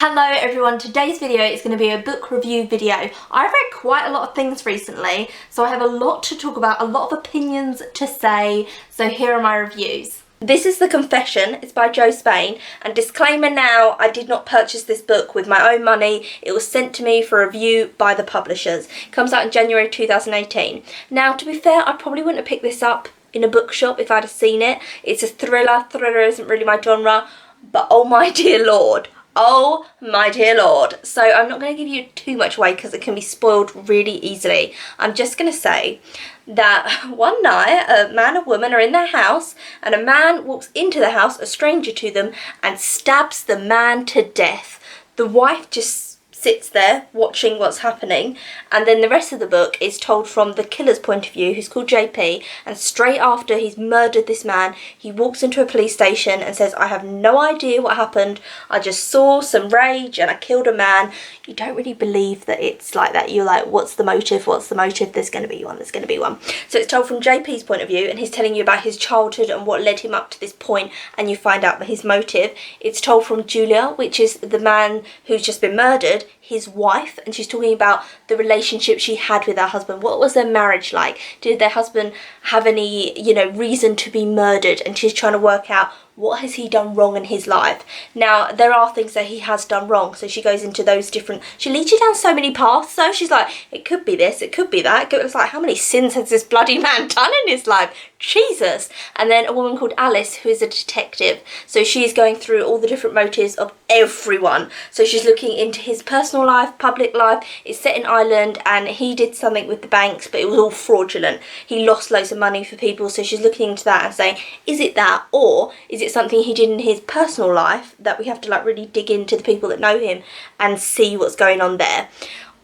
Hello everyone, today's video is going to be a book review video. I've read quite a lot of things recently, so I have a lot to talk about, a lot of opinions to say, so here are my reviews. This is The Confession, it's by Jo Spain, and disclaimer now, I did not purchase this book with my own money, it was sent to me for review by the publishers. It comes out in January 2018. Now, to be fair, I probably wouldn't have picked this up in a bookshop if I'd have seen it. It's a thriller isn't really my genre, but oh my dear lord. Oh my dear lord. So I'm not going to give you too much away because it can be spoiled really easily. I'm just going to say that one night a man and woman are in their house and a man walks into the house, a stranger to them, and stabs the man to death. The wife just sits there watching what's happening, and then the rest of the book is told from the killer's point of view, who's called JP, and straight after he's murdered this man, he walks into a police station and says, I have no idea what happened, I just saw some rage and I killed a man. You don't really believe that it's like that. You're like, what's the motive, there's going to be one. So it's told from JP's point of view, and he's telling you about his childhood and what led him up to this point, and you find out his motive. It's told from Julia, which is the man who's just been murdered, his wife, and she's talking about the relationship she had with her husband. What was their marriage like? Did their husband have any, reason to be murdered? And she's trying to work out, what has he done wrong in his life? Now, there are things that he has done wrong, so she goes into those different... She leads you down so many paths, so she's like, it could be this, it could be that. It's like, how many sins has this bloody man done in his life? Jesus! And then a woman called Alice, who is a detective. So she's going through all the different motives of everyone. So she's looking into his personal life, public life. It's set in Ireland, and he did something with the banks, but it was all fraudulent. He lost loads of money for people, so she's looking into that and saying, is it that, or is it something he did in his personal life that we have to really dig into the people that know him and see what's going on there.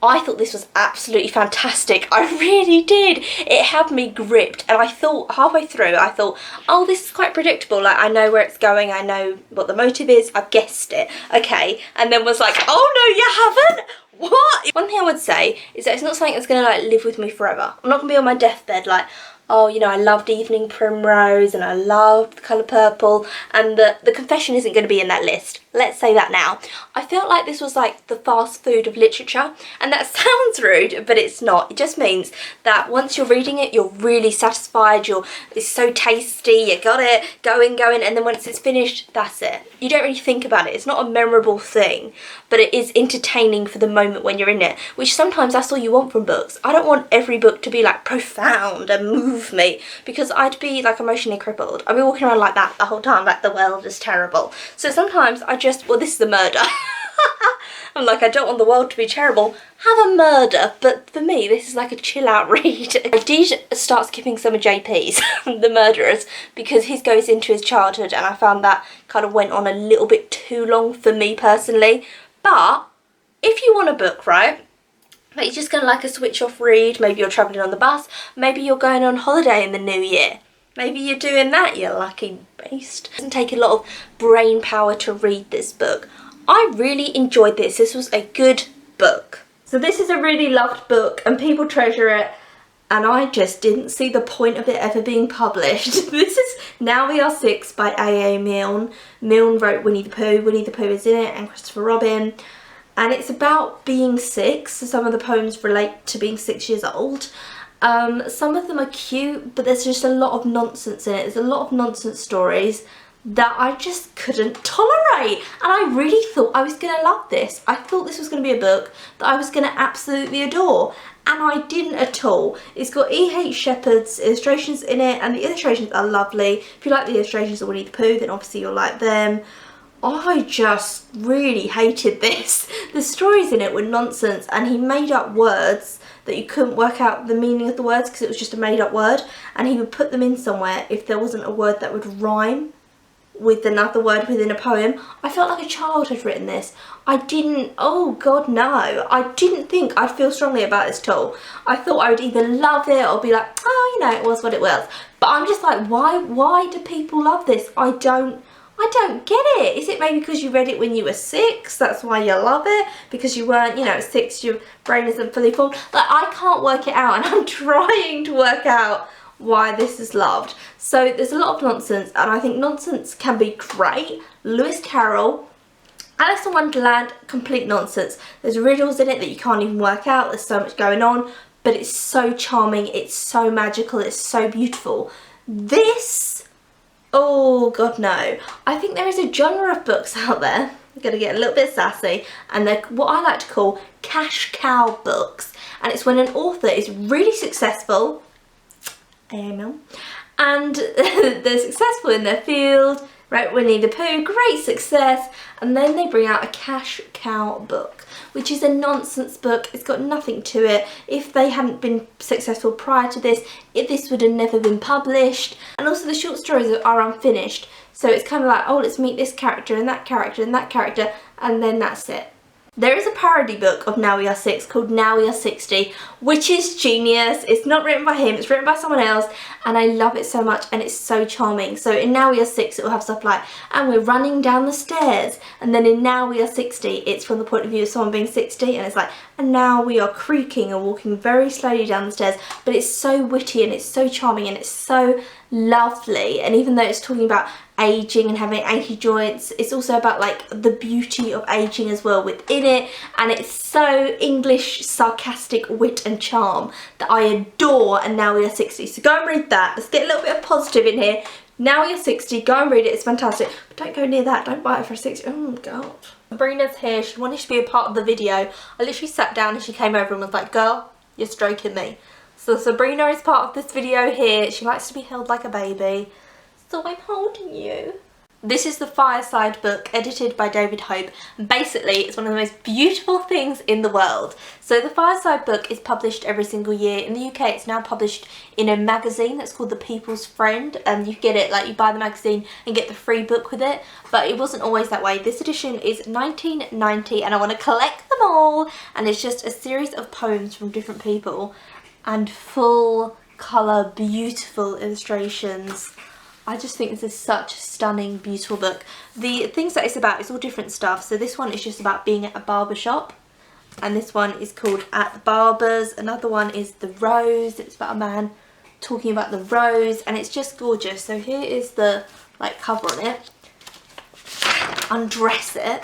I thought this was absolutely fantastic. I really did. It had me gripped, and I thought halfway through, I thought, oh, this is quite predictable. Like, I know where it's going. I know what the motive is. I've guessed it. Okay. And then was like, oh no, you haven't? What? One thing I would say is that it's not something that's going to live with me forever. I'm not going to be on my deathbed like, oh, I loved Evening Primrose and I loved The Colour Purple, and the Confession isn't going to be in that list. Let's say that now. I felt like this was like the fast food of literature, and that sounds rude, but it's not. It just means that once you're reading it, you're really satisfied, it's so tasty, you got it, going, and then once it's finished, that's it. You don't really think about it. It's not a memorable thing, but it is entertaining for the moment when you're in it, which sometimes that's all you want from books. I don't want every book to be like profound and move me, because I'd be like emotionally crippled. I'd be walking around like that the whole time, like the world is terrible. So sometimes well, this is a murder. I'm like, I don't want the world to be terrible. Have a murder. But for me, this is like a chill out read. I did start skipping some of JP's, the murderers, because his goes into his childhood, and I found that kind of went on a little bit too long for me personally. But if you want a book, right, but you're just going to like a switch off read, maybe you're travelling on the bus, maybe you're going on holiday in the new year, maybe you're doing that, you lucky beast. It doesn't take a lot of brain power to read this book. I really enjoyed this. This was a good book. So this is a really loved book and people treasure it, and I just didn't see the point of it ever being published. This is Now We Are Six by A.A. Milne. Milne wrote Winnie the Pooh. Winnie the Pooh is in it, and Christopher Robin. And it's about being 6. So some of the poems relate to being 6 years old. Some of them are cute, but there's just a lot of nonsense in it. There's a lot of nonsense stories that I just couldn't tolerate. And I really thought I was going to love this. I thought this was going to be a book that I was going to absolutely adore. And I didn't at all. It's got E.H. Shepard's illustrations in it, and the illustrations are lovely. If you like the illustrations of Winnie the Pooh, then obviously you'll like them. I just really hated this. The stories in it were nonsense, and he made up words that you couldn't work out the meaning of the words because it was just a made up word, and he would put them in somewhere if there wasn't a word that would rhyme with another word within a poem. I felt like a child had written this. Oh god no, I didn't think I'd feel strongly about this at all. I thought I would either love it or be like, oh, it was what it was. But I'm just like, why do people love this? I don't get it. Is it maybe because you read it when you were 6? That's why you love it? Because you weren't, at 6 your brain isn't fully formed? Like, I can't work it out, and I'm trying to work out why this is loved. So there's a lot of nonsense, and I think nonsense can be great. Lewis Carroll Alice in Wonderland, complete nonsense. There's riddles in it that you can't even work out. There's so much going on, but it's so charming, it's so magical, it's so beautiful. This, oh god no. I think there is a genre of books out there, I'm gonna get a little bit sassy, and they're what I like to call cash cow books. And it's when an author is really successful, and they're successful in their field, right, Winnie the Pooh, great success, and then they bring out a cash cow book, which is a nonsense book. It's got nothing to it. If they hadn't been successful prior to this, this would have never been published. And also the short stories are unfinished, so it's kind of like, oh, let's meet this character and that character and that character, and then that's it. There is a parody book of Now We Are 6 called Now We Are 60, which is genius. It's not written by him, it's written by someone else, and I love it so much, and it's so charming. So in Now We Are 6 it will have stuff like, and we're running down the stairs, and then in Now We Are 60 it's from the point of view of someone being 60, and it's like, and now we are creaking and walking very slowly down the stairs. But it's so witty and it's so charming and it's so lovely, and even though it's talking about aging and having achy joints, it's also about like the beauty of aging as well within it, and it's so English sarcastic wit and charm that I adore. And Now We Are 60, so go and read that. Let's get a little bit of positive in here. Now You're 60, go and read it, it's fantastic, but don't go near that, don't buy it for 60. Oh god. Sabrina's here, she wanted to be a part of the video. I literally sat down and she came over and was like, girl, you're stroking me. So Sabrina is part of this video here. She likes to be held like a baby, so I'm holding you. This is the Fireside book, edited by David Hope. Basically, it's one of the most beautiful things in the world. So the Fireside book is published every single year. In the UK, it's now published in a magazine that's called The People's Friend. And you get it, like you buy the magazine and get the free book with it. But it wasn't always that way. This edition is 1990 and I want to collect them all. And it's just a series of poems from different people and full colour, beautiful illustrations. I just think this is such a stunning, beautiful book. The things that it's about is all different stuff. So this one is just about being at a barber shop. And this one is called At the Barber's. Another one is The Rose. It's about a man talking about the rose. And it's just gorgeous. So here is the like cover on it. Undress it.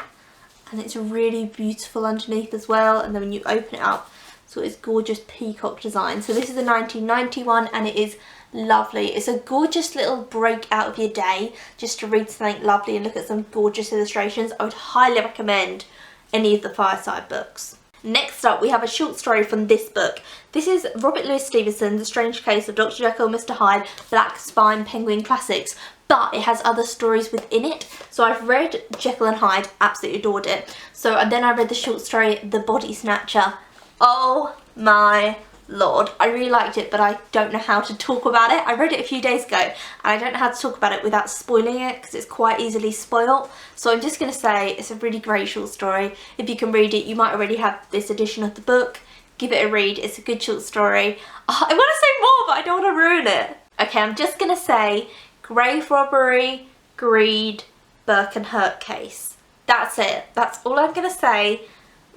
And it's really beautiful underneath as well. And then when you open it up, so it's gorgeous peacock design. So this is a 1990 one and it is lovely. It's a gorgeous little break out of your day just to read something lovely and look at some gorgeous illustrations. I would highly recommend any of the Fireside books. Next up, we have a short story from this book. This is Robert Louis Stevenson's The Strange Case of Dr. Jekyll and Mr. Hyde, Black Spine Penguin Classics, but it has other stories within it. So I've read Jekyll and Hyde, absolutely adored it. So and then I read the short story The Body Snatcher. Oh my lord, I really liked it, but I don't know how to talk about it. I read it a few days ago and I don't know how to talk about it without spoiling it because it's quite easily spoiled. So I'm just going to say it's a really great short story. If you can read it, you might already have this edition of the book. Give it a read, it's a good short story. Oh, I want to say more, but I don't want to ruin it. Okay, I'm just going to say grave robbery, greed, Burke and Hurt case. That's it. That's all I'm going to say.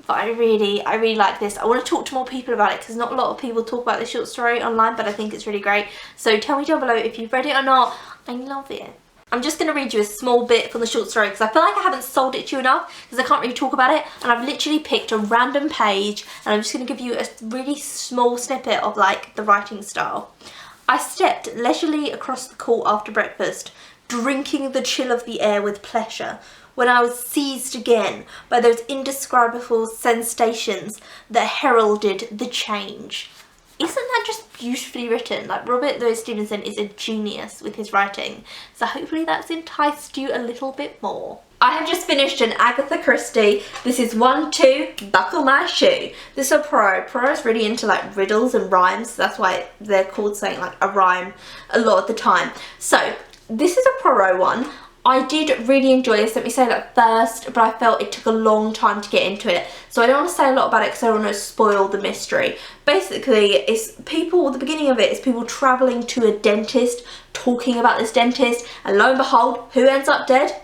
But I really like this. I want to talk to more people about it because not a lot of people talk about this short story online, but I think it's really great. So tell me down below if you've read it or not. I love it. I'm just going to read you a small bit from the short story because I feel like I haven't sold it to you enough because I can't really talk about it, and I've literally picked a random page and I'm just going to give you a really small snippet of like the writing style. I stepped leisurely across the court after breakfast, drinking the chill of the air with pleasure, when I was seized again by those indescribable sensations that heralded the change. Isn't that just beautifully written? Like, Robert Louis Stevenson is a genius with his writing, so hopefully that's enticed you a little bit more. I have just finished an Agatha Christie. This is 1, 2, Buckle My Shoe. This is a pro. Pro is really into like riddles and rhymes, so that's why they're called saying like a rhyme a lot of the time. So this is a Poirot one. I did really enjoy this, let me say that first, but I felt it took a long time to get into it. So I don't want to say a lot about it because I don't want to spoil the mystery. Basically, it's people, the beginning of it is people travelling to a dentist, talking about this dentist, and lo and behold, who ends up dead?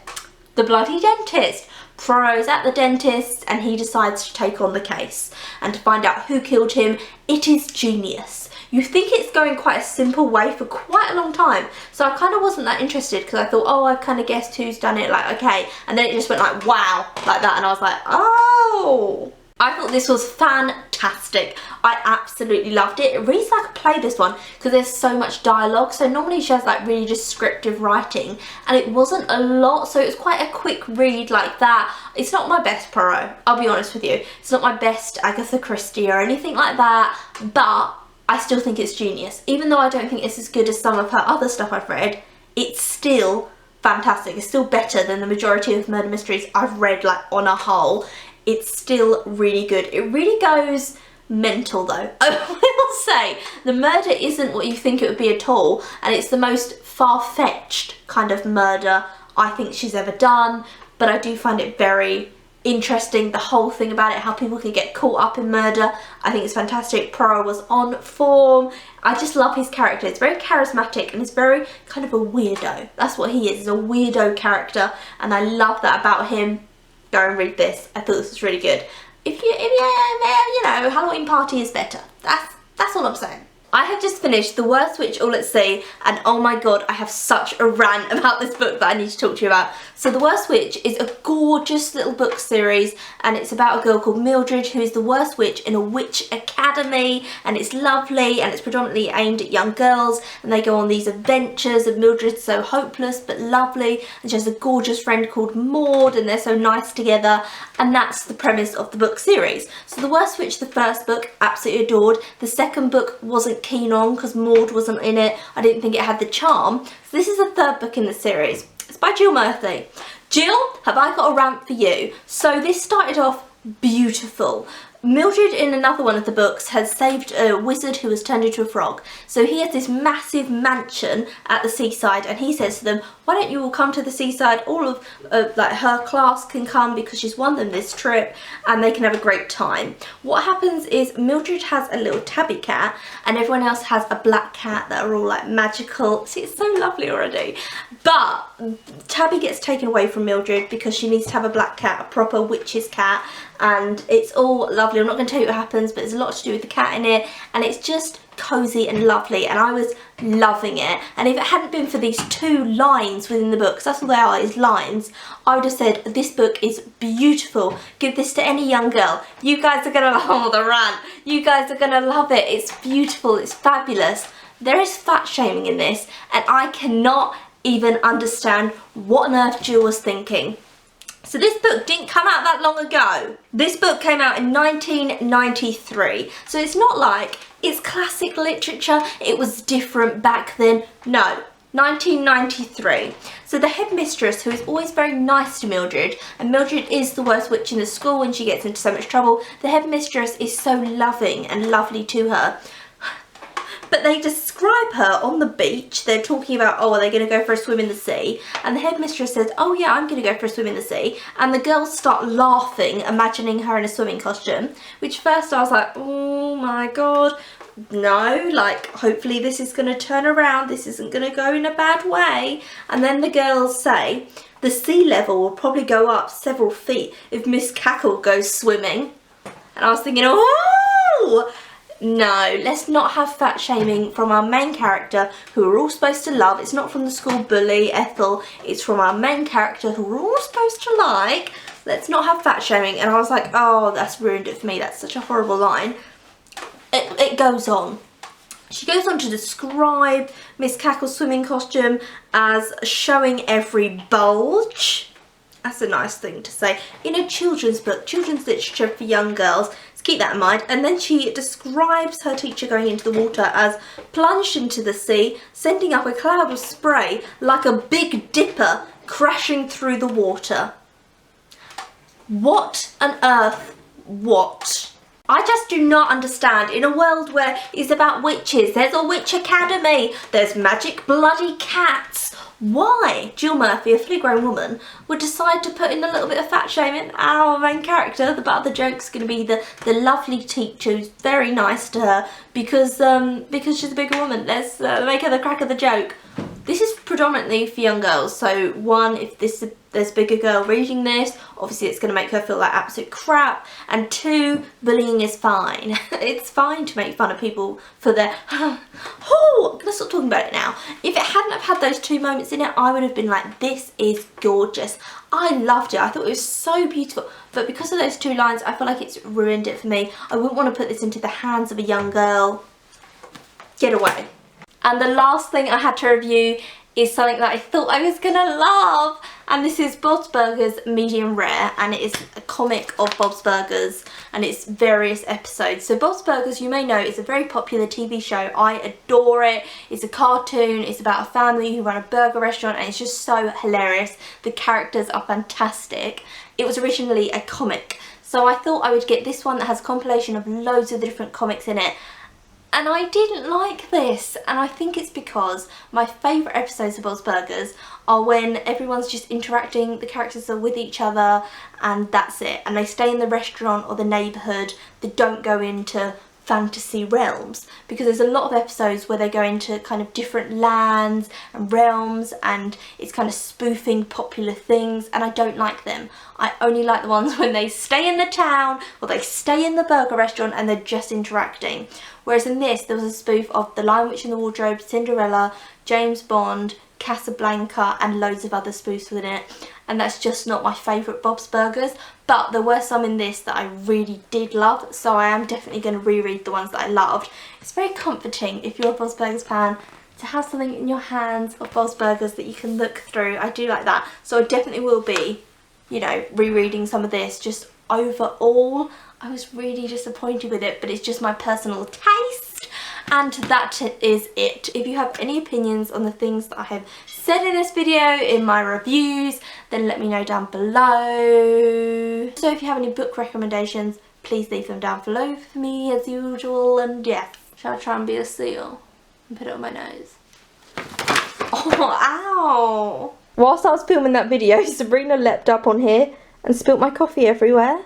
The bloody dentist. Poirot's at the dentist and he decides to take on the case and to find out who killed him. It is genius. You think it's going quite a simple way for quite a long time. So I kind of wasn't that interested because I thought, oh, I kind of guessed who's done it, like, okay. And then it just went like, wow, like that. And I was like, oh. I thought this was fantastic. I absolutely loved it. It reads like I play this one because there's so much dialogue. So normally she has like really descriptive writing and it wasn't a lot. So it was quite a quick read like that. It's not my best Poirot, I'll be honest with you. It's not my best Agatha Christie or anything like that. But I still think it's genius. Even though I don't think it's as good as some of her other stuff I've read, it's still fantastic. It's still better than the majority of murder mysteries I've read like on a whole. It's still really good. It really goes mental though. I will say the murder isn't what you think it would be at all, and it's the most far-fetched kind of murder I think she's ever done, but I do find it very interesting, the whole thing about it, how people can get caught up in murder. I think it's fantastic. Poirot was on form. I just love his character. It's very charismatic and it's very kind of a weirdo. That's what he is. He's a weirdo character and I love that about him. Go and read this. I thought this was really good. If you know, Halloween Party is better. That's all I'm saying. I have just finished The Worst Witch All at Sea and oh my god, I have such a rant about this book that I need to talk to you about. So The Worst Witch is a gorgeous little book series and it's about a girl called Mildred who is the worst witch in a witch academy, and it's lovely and it's predominantly aimed at young girls and they go on these adventures and Mildred's so hopeless but lovely and she has a gorgeous friend called Maud and they're so nice together, and that's the premise of the book series. So The Worst Witch, the first book, absolutely adored. The second book wasn't keen on because Maud wasn't in it. I didn't think it had the charm. So this is the third book in the series. It's by Jill Murphy. Jill, have I got a rant for you? So this started off beautiful. Mildred in another one of the books has saved a wizard who was turned into a frog. So he has this massive mansion at the seaside and he says to them, why don't you all come to the seaside? All of like her class can come because she's won them this trip and they can have a great time. What happens is Mildred has a little tabby cat and everyone else has a black cat that are all like magical. See, it's so lovely already. But Tabby gets taken away from Mildred because she needs to have a black cat, a proper witch's cat, and it's all lovely. I'm not going to tell you what happens, but there's a lot to do with the cat in it and it's just cozy and lovely and I was loving it. And if it hadn't been for these two lines within the book, because that's all they are, is lines, I would have said this book is beautiful. Give this to any young girl. You guys are going to love the rant. You guys are going to love it. It's beautiful. It's fabulous. There is fat shaming in this and I cannot even understand what on earth Jill was thinking. So this book didn't come out that long ago. This book came out in 1993. So it's not like it's classic literature, it was different back then. No, 1993. So the headmistress, who is always very nice to Mildred, and Mildred is the worst witch in the school and she gets into so much trouble, the headmistress is so loving and lovely to her. But they describe her on the beach. They're talking about, oh, are they going to go for a swim in the sea? And the headmistress says, oh yeah, I'm going to go for a swim in the sea. And the girls start laughing, imagining her in a swimming costume. Which first I was like, oh my god, no, like hopefully this is going to turn around. This isn't going to go in a bad way. And then the girls say, the sea level will probably go up several feet if Miss Cackle goes swimming. And I was thinking, oh! No, let's not have fat shaming from our main character who we're all supposed to love. It's not from the school bully, Ethel. It's from our main character who we're all supposed to like. Let's not have fat shaming. And I was like, oh, that's ruined it for me. That's such a horrible line. It goes on. She goes on to describe Miss Cackle's swimming costume as showing every bulge. That's a nice thing to say. In a children's book, children's literature for young girls. So keep that in mind. And then she describes her teacher going into the water as plunged into the sea, sending up a cloud of spray like a big dipper crashing through the water. What on earth? What? I just do not understand. In a world where it's about witches, there's a witch academy, there's magic bloody cats, why Jill Murphy, a fully grown woman, would decide to put in a little bit of fat shaming? Our main character, the butt of the joke's going to be the lovely teacher who's very nice to her because she's a bigger woman. Let's make her the crack of the joke. This is predominantly for young girls, so one, if there's a bigger girl reading this, obviously it's going to make her feel like absolute crap, and two, bullying is fine. It's fine to make fun of people for their oh, I'm going to stop talking about it now. If it hadn't have had those 2 moments in it, I would have been like, this is gorgeous. I loved it. I thought it was so beautiful, but because of those 2 lines, I feel like it's ruined it for me. I wouldn't want to put this into the hands of a young girl. Get away. And the last thing I had to review is something that I thought I was gonna love, and this is Bob's Burgers Medium Rare, and it is a comic of Bob's Burgers and it's various episodes. So Bob's Burgers, you may know, is a very popular TV show. I adore it. It's a cartoon. It's about a family who run a burger restaurant, and it's just so hilarious. The characters are fantastic. It was originally a comic, so I thought I would get this one that has a compilation of loads of the different comics in it. And I didn't like this, and I think it's because my favourite episodes of Bob's Burgers are when everyone's just interacting, the characters are with each other, and that's it. And they stay in the restaurant or the neighbourhood, they don't go into fantasy realms, because there's a lot of episodes where they go into kind of different lands and realms, and it's kind of spoofing popular things, and I don't like them. I only like the ones when they stay in the town or they stay in the burger restaurant and they're just interacting. Whereas in this, there was a spoof of The Lion, Witch and the Wardrobe, Cinderella, James Bond, Casablanca, and loads of other spoofs within it, and that's just not my favourite Bob's Burgers. But there were some in this that I really did love, so I am definitely going to reread the ones that I loved. It's very comforting, if you're a Bob's Burgers fan, to have something in your hands of Bob's Burgers that you can look through. I do like that, so I definitely will be, you know, rereading some of this. Just overall, I was really disappointed with it, but it's just my personal taste. And that is it. If you have any opinions on the things that I have said in this video, in my reviews, then let me know down below. So if you have any book recommendations, please leave them down below for me as usual. And yeah, shall I try and be a seal and put it on my nose? Oh, ow! Whilst I was filming that video, Sabrina leapt up on here and spilt my coffee everywhere.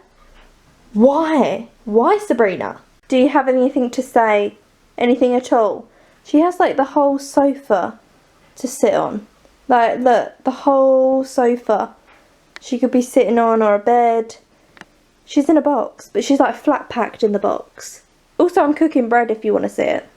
Why? Why, Sabrina? Do you have anything to say? Anything at all? She has like the whole sofa to sit on. Like, look, the whole sofa she could be sitting on, or a bed. She's in a box, but she's like flat packed in the box. Also, I'm cooking bread if you want to see it.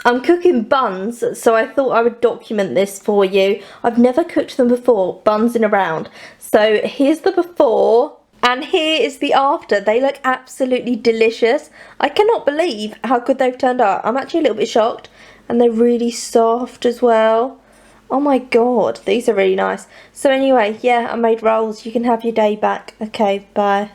I'm cooking buns, so I thought I would document this for you. I've never cooked them before, buns in a round. So here's the before. And here is the after. They look absolutely delicious. I cannot believe how good they've turned out. I'm actually a little bit shocked. And they're really soft as well. Oh my god, these are really nice. So anyway, yeah, I made rolls. You can have your day back. Okay, bye.